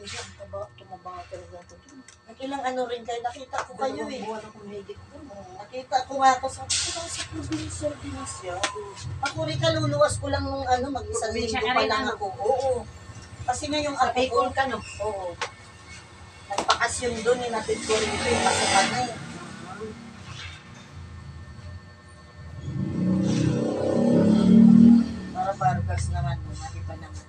siya, tumaba talaga ako dun. Ilang ano rin kayo, nakita ko kayo eh. Buwan ako mahigit dun. Nakita ko nga ako, sabi ko sa probinsya din siya. Ako rin kaluluwas ko lang nung mag-isang Probinsya linggo ka pa rin, lang ano? ako. Oo. Kasi nga yung Sa ako ko, Bicol ka, no? oo. Nagpakasyon doon, natid ko rin ito yung masukan na eh. Para Vargas naman, iba naman.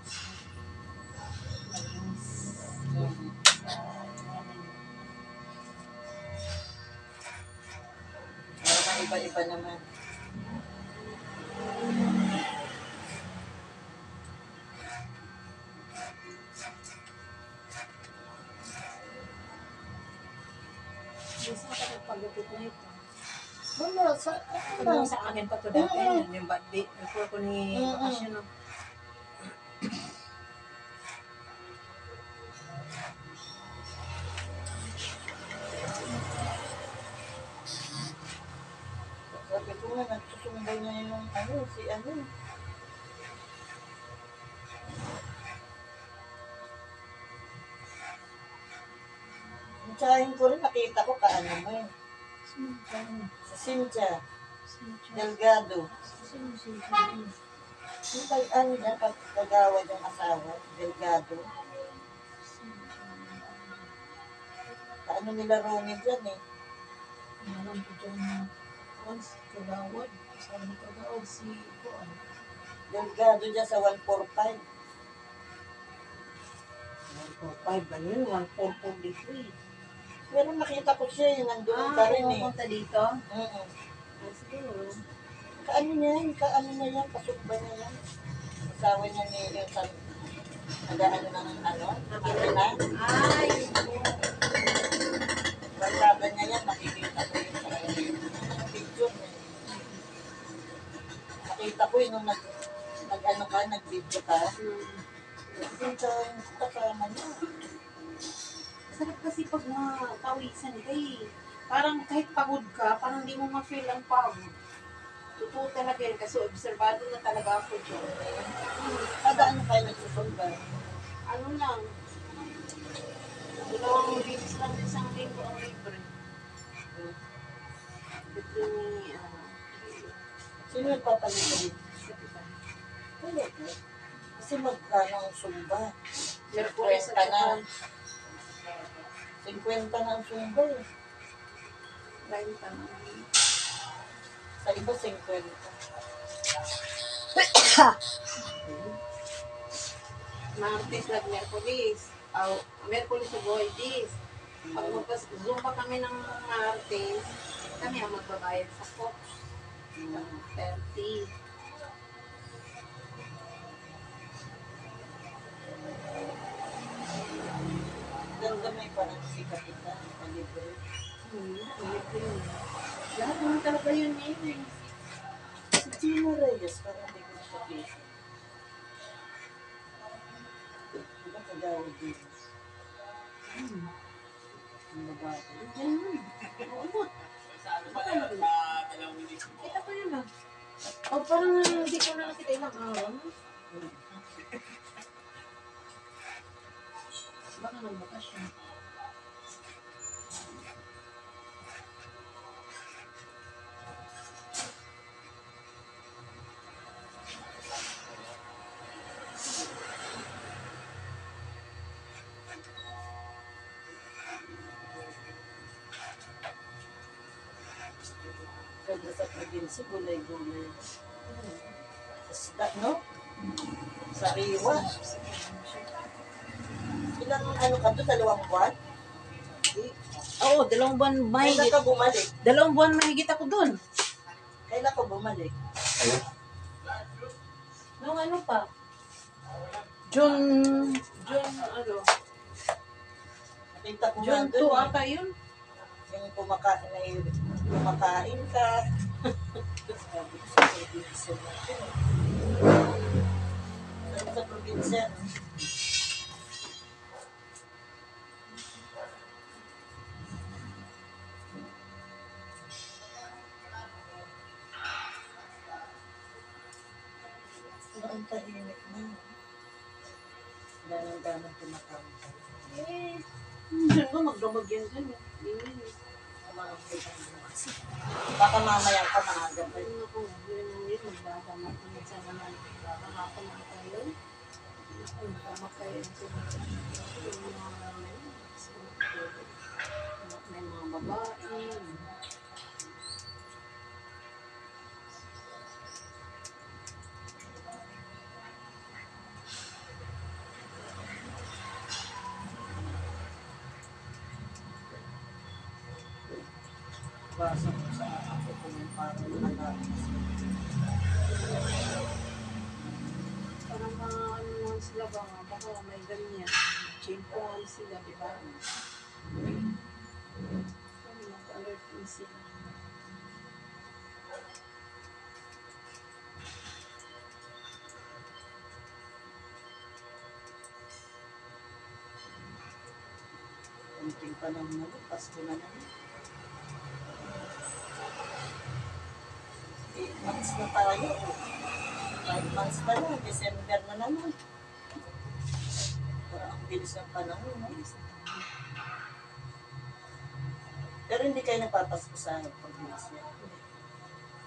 Para iba-iba naman. Minsan ka nagpagupit na ito. Wala, sa Ano sa akin pa to dati, yung birthday, before ko ni bakasyon, no? sabi ko nga, nagsusumbay na yung si Yung tsahin ko rin, nakita ko kaano mo eh. Sa Cynthia Delgado. Yung dapat kagawad yung asawa, Delgado. Kaano nila Romy dyan eh. Alam ko dyan, once kagawad, sabi ni kagawad si Juan. Delgado dyan sa 145. 145 ba yun? 1443. Pero nakita ko siya, yung nandun ka rin eh. Pumunta dito? Oo. Siguro. Kaano na yan, kasukba na yan. Asawa niya ni yung nag-ano ng makina. Ay! Barkada niya yan, makikita ko yung picture niya. Nakita ko yung nag-video ka. Yung kasama niya. Sarap kasi pag matawisan parang kahit pagod ka, parang di mo ma-feel ang pagod. Totoo talaga yun kasi observado na talaga ako dyan. Kada ano kayo nagsusumbay? Ano lang, 2 weeks lang isang linggo ang libre. Libre ni, Sino nagpapalito dito? Wala po. Kasi magkano ang sumba? Merkulis 50 at na. saka 50 na ang sumba eh. 30 na. Sa iba 50. Martes nag-Merkulis. Merkulis to Boydis. Pag magpa-zumba kami ng Martes, kami ang magbabayad sa Fox. 30. Ganda may parang si Kapitan. Libre. Libre yun. Lahat naman talaga yun eh. Si Gina Reyes, parang hindi ko sabihin. Diba kagawad dito? Ang babae. Yan. Uumot. Kita ko yun ah. O parang hindi ko na nakita ilang araw. Baka nagbakasyon. Ganda sa probinsya, gulay-gulay. Isda, no? Sariwa. Ilang ka doon? 2 buwan? Oo, 2 buwan Kailan mahigit. ka bumalik? 2 buwan mahigit ako dun. Kailan ka bumalik? Nung ano pa? June ano? Nakita ko June nga 2 doon eh. ata yun. Yung kumakain ka. Sabi ko sa probinsya natin. Sabi sa probinsya. Ang tahimik na. Ganang-ganang tumatawag. Tingnan mo, magdamag yan dyan. Yun. Baka mamaya pa maaga pa. Ayun ako, yun, magdadamag. Minsan naman, magdadamag naman kayo. Magdamag kayo. May mga babae. Basa ko sa ako kung parang nalalas. Parang mga ano naman sila ba, baka may ganyan. Chimpuan sila, di ba? Mag-alert din sila. Kunting pa lang naman, Pasko na naman. 8 months na tayo. 5 months pa lang, December na naman. Parang ang bilis ng panahon. No? Pero hindi kayo napapasko sa province niya.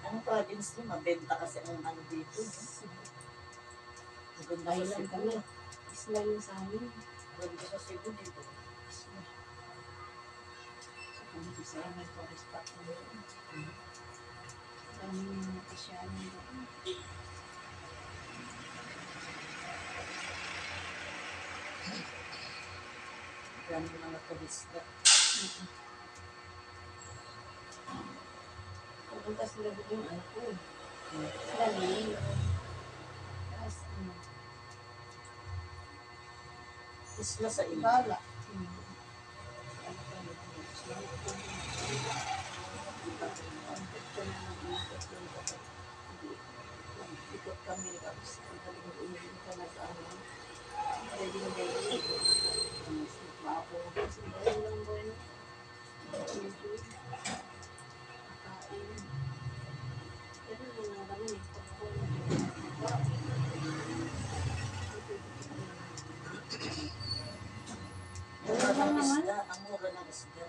Anong province niyo? Mabenta kasi ang ano dito. No? Maganda sa Island Cebu. kami. Isla yun sa amin. Maganda sa Cebu dito. Isla. Sa kami sa may forest park na doon. Kami yung nakasyalan doon. Yan yung mga turista. Pupunta sila doon yung ano ko. Sila Lane. Tapos ano. Isla sa iba. Bala. Ikot kami tapos pagaling ulit ka na sa ano. Pwede mo ba yun? Mapo. Kasi dahil lang ba yun? Kakain. Pero mga kami eh. Ang mura ng isda. Ang mura ng isda.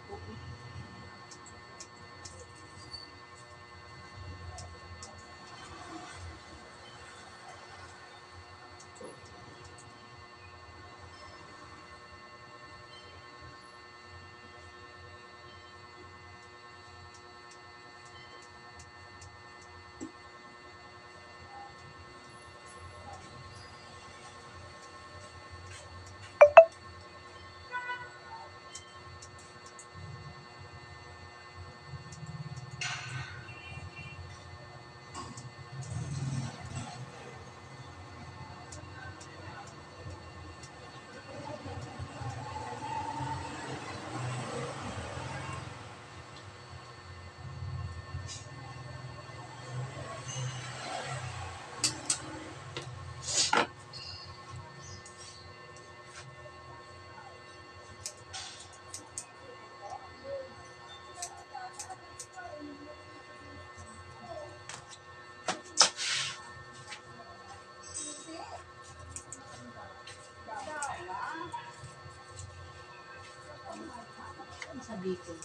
Sa Bicol.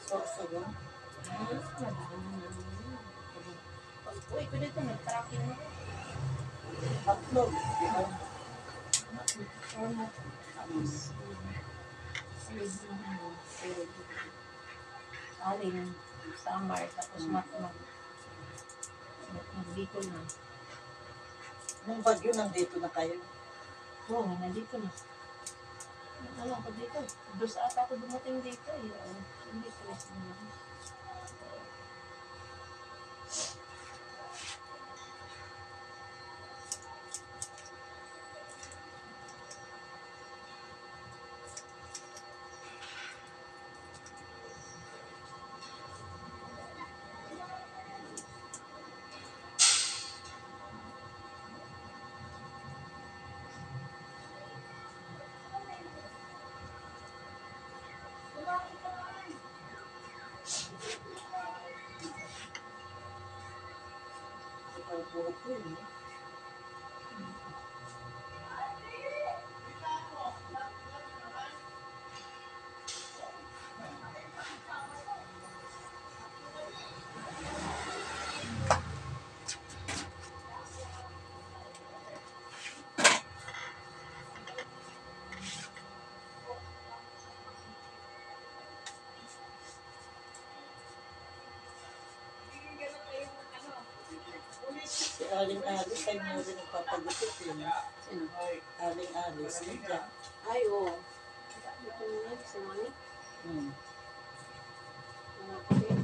Sorsogon. Uy, ko dito nag-tracking mo. Tatlog. Di ba? Alin, Samar, tapos Matmag. Bicol na. Nung bagyo, nandito na kayo. Oo, nandito na. Ano ako dito? Dos ata ako dumating dito eh. Hindi ko na. Ang buhok ko yun. Aling Alice, tayo mo rin nagpapagupit yun. Sino? Aling Alice, yun dyan. Ay, oo. Ito na, si Mami. Hmm. Okay.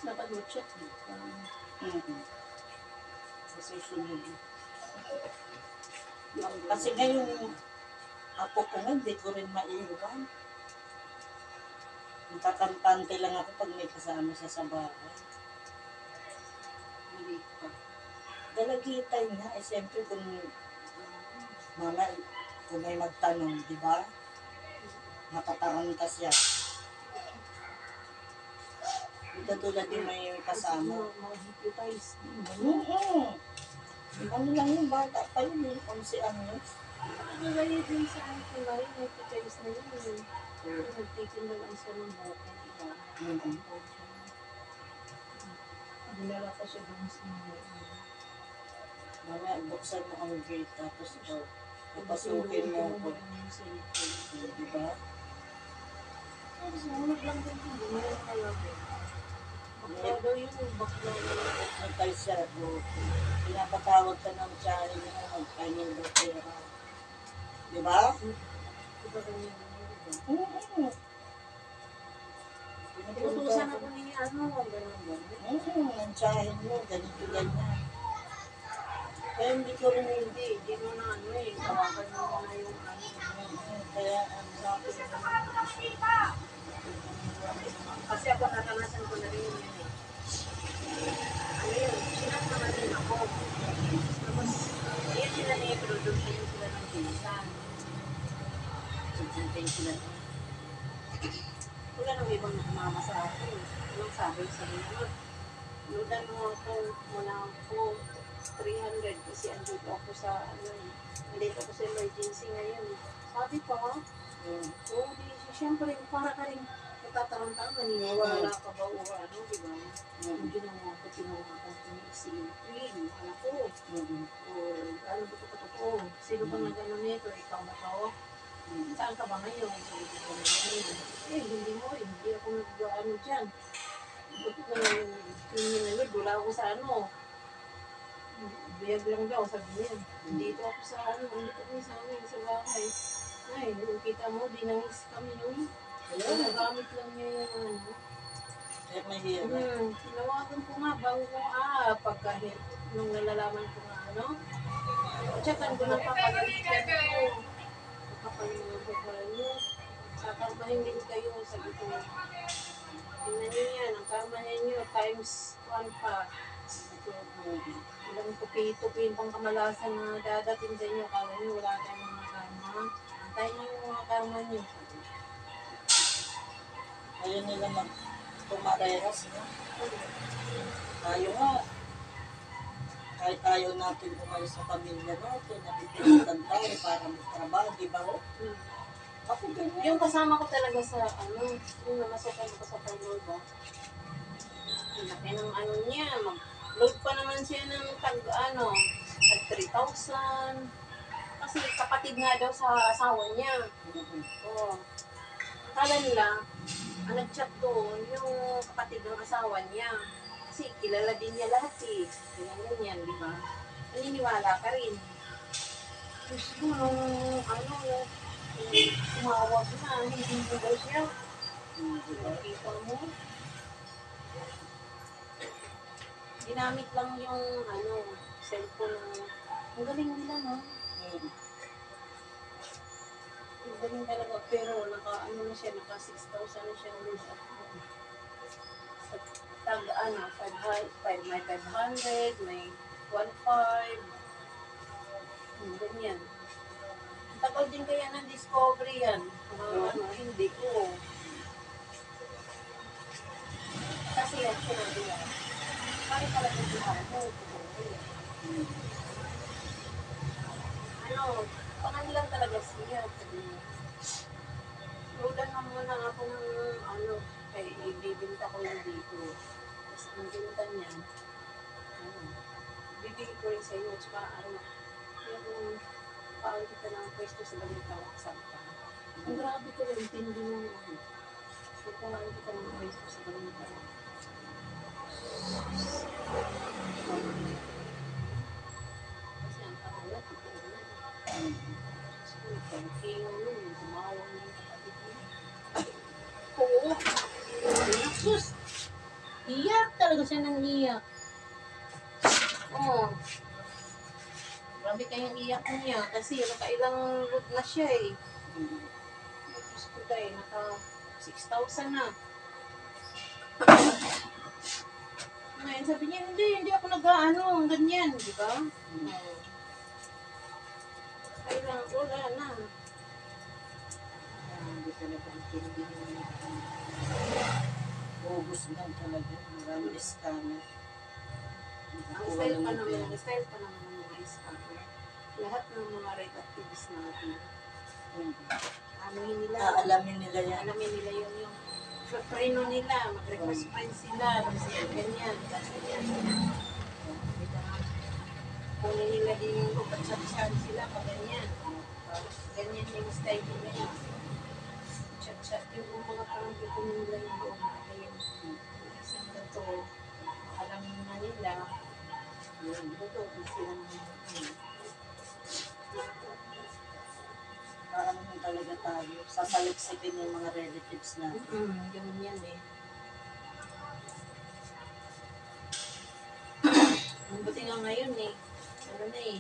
Dapat mo check dito. Sa susunod. Kasi ngayon, ako ko nga, hindi ko rin maiwan. Nakakampante lang ako pag may kasama siya sa bahay. Maliit pa. Dalagitay nga, eh siyempre kung mama, kung may magtanong, di ba? Matataranta siya. Ito tulad yung may kasama. Mag-hypnotize. Oo. Ano lang yung bata pa yun eh, 11 anyos. Naglalagay din sa akin kung ba rin, hypnotize na yun eh. Nagtitinda lang siya ng bote. Dinala pa siya doon sa mga Mamaya, buksan mo ang gate, tapos ito, papasukin mo ako. Di ba? Sumunod lang din ito. Bumaya ka lang. Bakla daw yun. Bakla na lang. Nagtay siya, pinapatawag ka ng channel niya, magkanyang pera. Di ba? Iba kanya yun. Oo. Tinutusan ako ni ano. Ganun. Nantsahin mo, ganito ganyan. Kaya hindi ko rin Hindi mo na ano eh. Tawagan mo na yung ano. kaya ang sabi Kasi ako natanasan ko na rin yun eh. Ano yun? Sinat naman din ako. Tapos, ayun sila na i-produce yun sila ng pinsan. Sintintay sila. Wala nang ibang mama sa akin. Anong sabi sa mga? Ludan mo ako, muna ako 300 kasi andito ako sa ano eh. Andito ako sa emergency ngayon. Sabi pa, oo, di, siyempre, para ka rin natatarantang, naniniwala ka ba o ano, di ba? Ang ginawa ko, ginawa ko, tinisilipin, anak ko. O, ano ba ito totoo? Sino ba nag-ano nito? Ikaw ba to? Saan ka ba ngayon? Sabi ko na ngayon. Eh, hindi mo, hindi ako nag-ano dyan. Ba't ko yung wala ako sa ano. Biyag lang daw, sabi niya. Dito ako sa ano, dito kami sa amin, sa bahay. Ay, nung kita mo, dinangis kami nun. Nagamit lang niya yung ano. kaya mahirap. Tinawagan ko nga, bago ko, pagkahit, nung nalalaman ko nga, ano. Tsakan ko ng papagalitan ko. Kapalimutan ko pa niyo. Sa karmahin din kayo, sabi ko. Tingnan niyo yan, ang karma niyo times 1 pa. Sabi ko, ilang tupi-tupi pang kamalasan na dadating sa inyo. Kala niyo wala tayong mga karma. Antayin niyo yung mga karma niyo. Ayaw nila tumarehas, no? Tayo nga, kahit ayaw natin umalis sa pamilya natin, napipilitan tayo para magtrabaho, di ba ho? Hmm. Ako ganyan. Yung kasama ko talaga sa yung namasukan ko sa Panginoon ba? Ang laki ng niya, mag-load pa naman siya ng tag 3,000. Kasi kapatid nga daw sa asawa niya. Oo. Akala nila, ang nag-chat doon, yung kapatid ng asawa niya. Kasi kilala din niya lahat eh. Ganyan, di ba? Naniniwala ka rin. Gusto nung yung tumawag na, hindi mo daw siya. Nakita mo? Ginamit lang yung cellphone ng... Ang galing nila, no? Ang galing talaga. Pero na siya, naka 6,000 na siya ulit. Tag 500, may 500, may 1,500. Ganyan. Tagal din kaya ng discovery yan. Hindi ko. Kasi yan, sinabi yan. Pare talaga panganilan talaga siya. Ludan na muna ako ng kay ibibinta ko yung dito. Tapos ang binta niya, bibigay ko rin sa inyo. Tsaka yung paano kita ng pwesto sa ganito, sakta. Ang grabe ko rin, tindi yung yung paano kita ng pwesto sa ganito. Kasi ang kahalat, ito na. Pagkingaw nun, tumawag ng kapatid niya. Oo. Sus! Iyak talaga siya ng iyak. Oo. Grabe kayong iyak niya kasi nakailang load na siya eh. Tapos ko tayo, naka 6,000 na. Ngayon sabi niya, hindi ako ganyan, di ba? Kailang, wala na. Hindi talaga intindihin. Ubus lang talaga. Maraming scammer. Ang style pa naman ng mga scammer. Lahat ng mga red activists natin. Aalamin nila yan. Alamin nila yung preno nila, mag-request friend sila, ganyan, ganyan. Kunin nila din yung chat-chat sila, ganyan. Ganyan yung style nila. Chat-chat yung mga parang kukunin nila yung buong ayun. Kasi ang ganito, alam na nila, yun, ito, sila Parang naman talaga tayo. Sasaliksikin yung mga relatives natin. ganun yan eh. Buti nga ngayon eh. Na eh.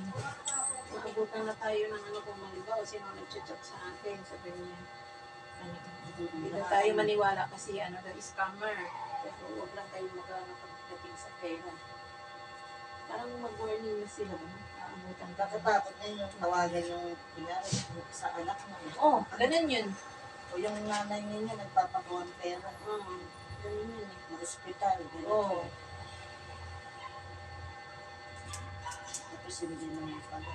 Maabutan na tayo ng kung malibaw. Sino nag-chat sa atin. Sabi niya. Hindi na tayo maniwala kasi scammer. Pero huwag lang tayo magkakating sa pera. Parang mag-warning na sila. Aabutan ka. Nakatakot na yung tawagan yung kunyari sa anak mo. Ganun yun. O yung nanay niya nagpapakuha ng pera. Ganun yun eh. Sa ospital. Tapos hindi naman pala.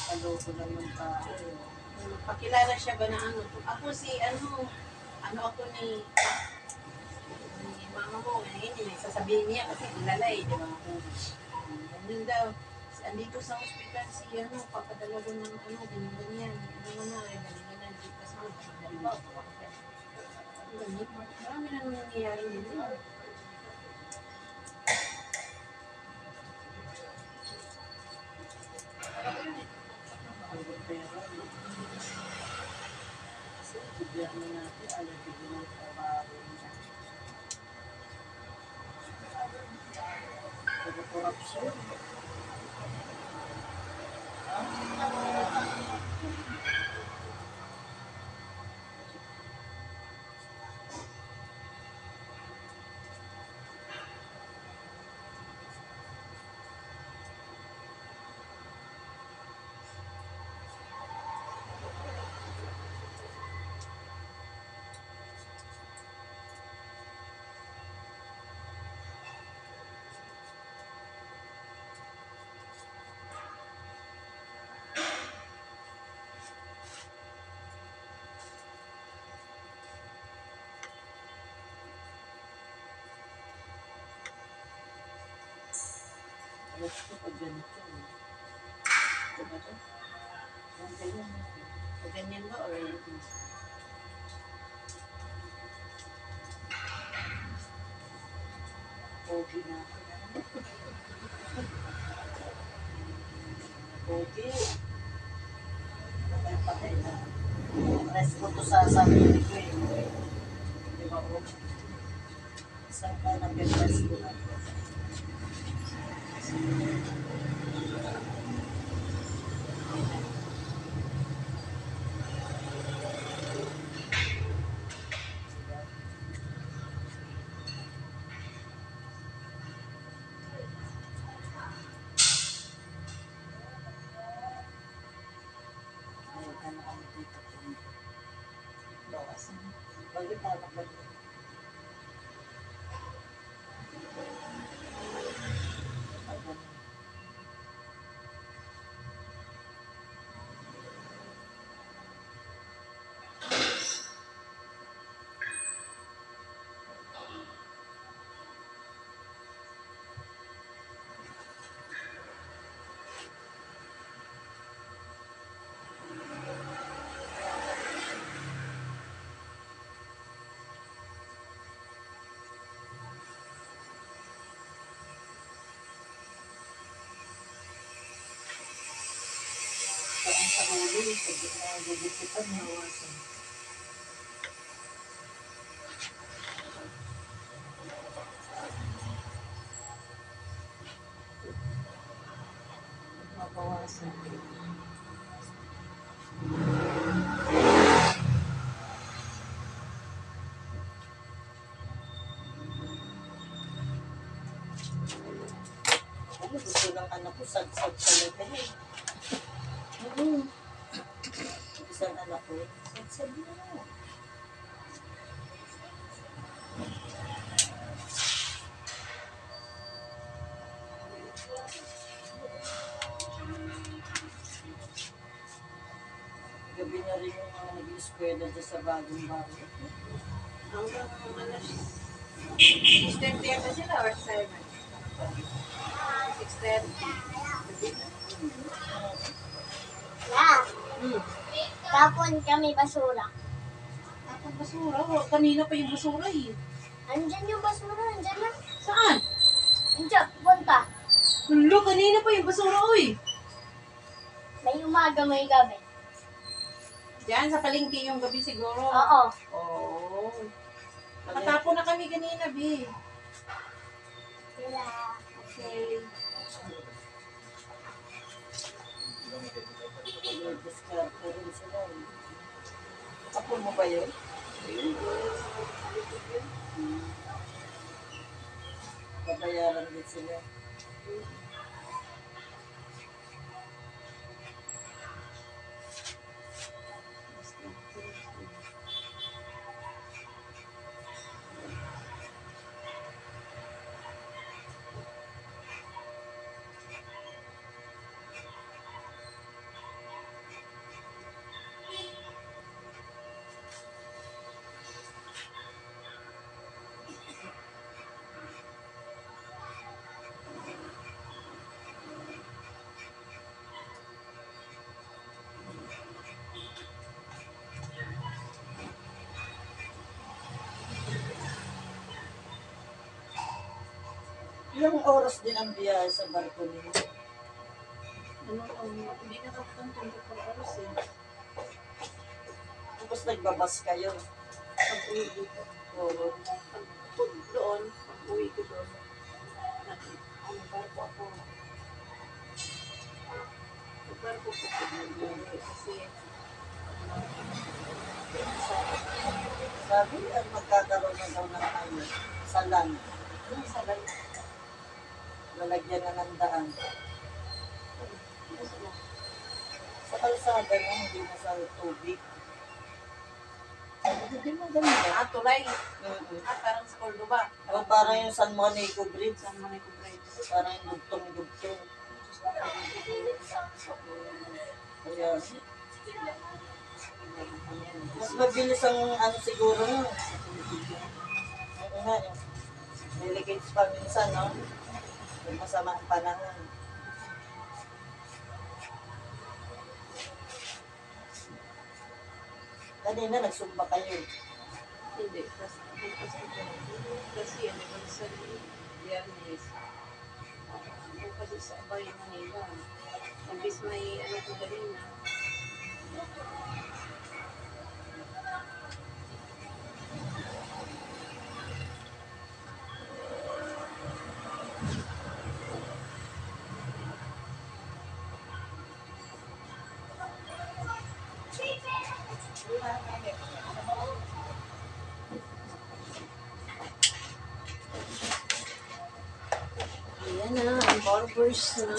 Kaloko lang yung tao. Pakilala siya ba na Ako ako ni mama mo, hindi may sasabihin niya kasi kilala eh, di ba? Ganun daw. Andito sa hospital si papadala doon ng ganyan. Ganyan, di pa sa mga. Marami na nangyayari dito. Kasi gobyerno natin, alam din ng trabaho niya. Pero korupsyon. Alas ko pag ganito. Ito ba ito? Ang ganyan. Ganyan ba or Pogi na ako. Pogi. Patay na. Rest ko to sa sarili ko eh. Di ba po? Isang ka nag-rest ko na to. Ayun ka na kami dito. bawas? Balik na balik. Saan sa ulo, sa gugupitan, nawasan. Mabawasan. Ano gusto ng anak ko, sagsag sa level eh. Isang anak ko, sagsag mo. Gabi na rin yung mga nag-eskwela dyan sa bagong bago. Hanggang ano, 6:30 yata sila or 7? 6:30. Yeah. Hmm. Tapon kami basura. Tapos basura. Oh, kanina pa yung basura eh. Andyan yung basura, andyan na. Saan? Andyan, punta. Hulo, kanina pa yung basura oy. May umaga, may gabi. Diyan, sa palengke yung gabi siguro. Oo. Oo. Matapon na kami kanina, Bi. Sila. Okay. Nag-discarte rin sila. Apo mo ba yun? Babayaran din sila. Ilang oras din ang biyahe sa barko ninyo? Hindi nakakatang 24 hours eh. Tapos nagbabas kayo. Pag-uwi dito. Oo. Pag doon, pag-uwi ko doon. Ano, barko ako. pero pupupunin kasi Sabi, ang magkakaroon na daw ng ano, salan. yung salan. Lalagyan na ng daan. Kasi na, Sa kalsada na, hindi na sa tubig. Sabi ko, di maganda. tulay. Mm-mm. Parang sa Cordoba. O parang yung San Juanico Bridge. San Monica Bridge. Parang yung dugtong-dugtong. Kaya, mas mabilis ang ano siguro yun. Oo nga, yung delegates pa minsan, no? Yung masama ang panahon. Kanina, nagsumba kayo. Hindi, kasi anniversary, Biyernes. Kasi sa Abay, Manila. Nabis may ano ko galing na. Ayan na, ang barbers na.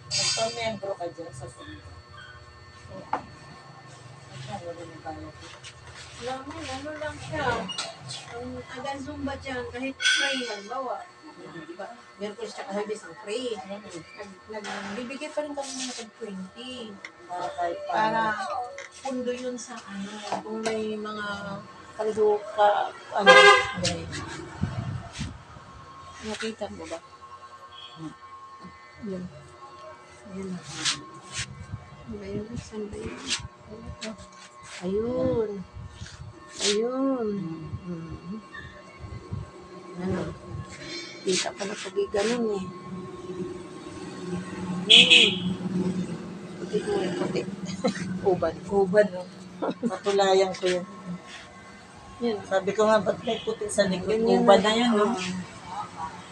Nagpa-membro ka dyan sa Sumba. Ano rin yung bayad? Laman, ano lang siya. Ang agan Zumba dyan, kahit free, halimbawa. Diba? Merkulis tsaka Habis ang free. Nagbibigay pa rin kami ng 20. Kahit Para pundo yun sa ano, kung may mga kaldo ka, ano, may. Nakita mo ba? Yun. Ayun. Ayun. Saan ba yun? Ayun. Ayun. Ano? Kita pa na pag ganun eh. Ayun. Puti mo yung puti. Uban. Uban, no? Matulayan ko yun. Yan. Sabi ko nga, ba't may puti sa likod? Ganyan Uban na yun, no?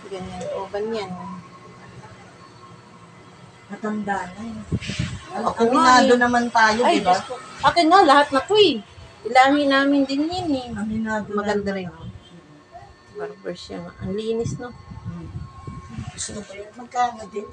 Ganyan. Uban yan. Matanda na yun. Ako Aminado nga eh. naman tayo, Ay, di ba? Diyos ko. Akin nga, lahat na to eh. Ilahi namin din yan eh. Aminado Maganda na. rin. Barber siya nga. Ang linis, no? Gusto ko yun. Magkano din?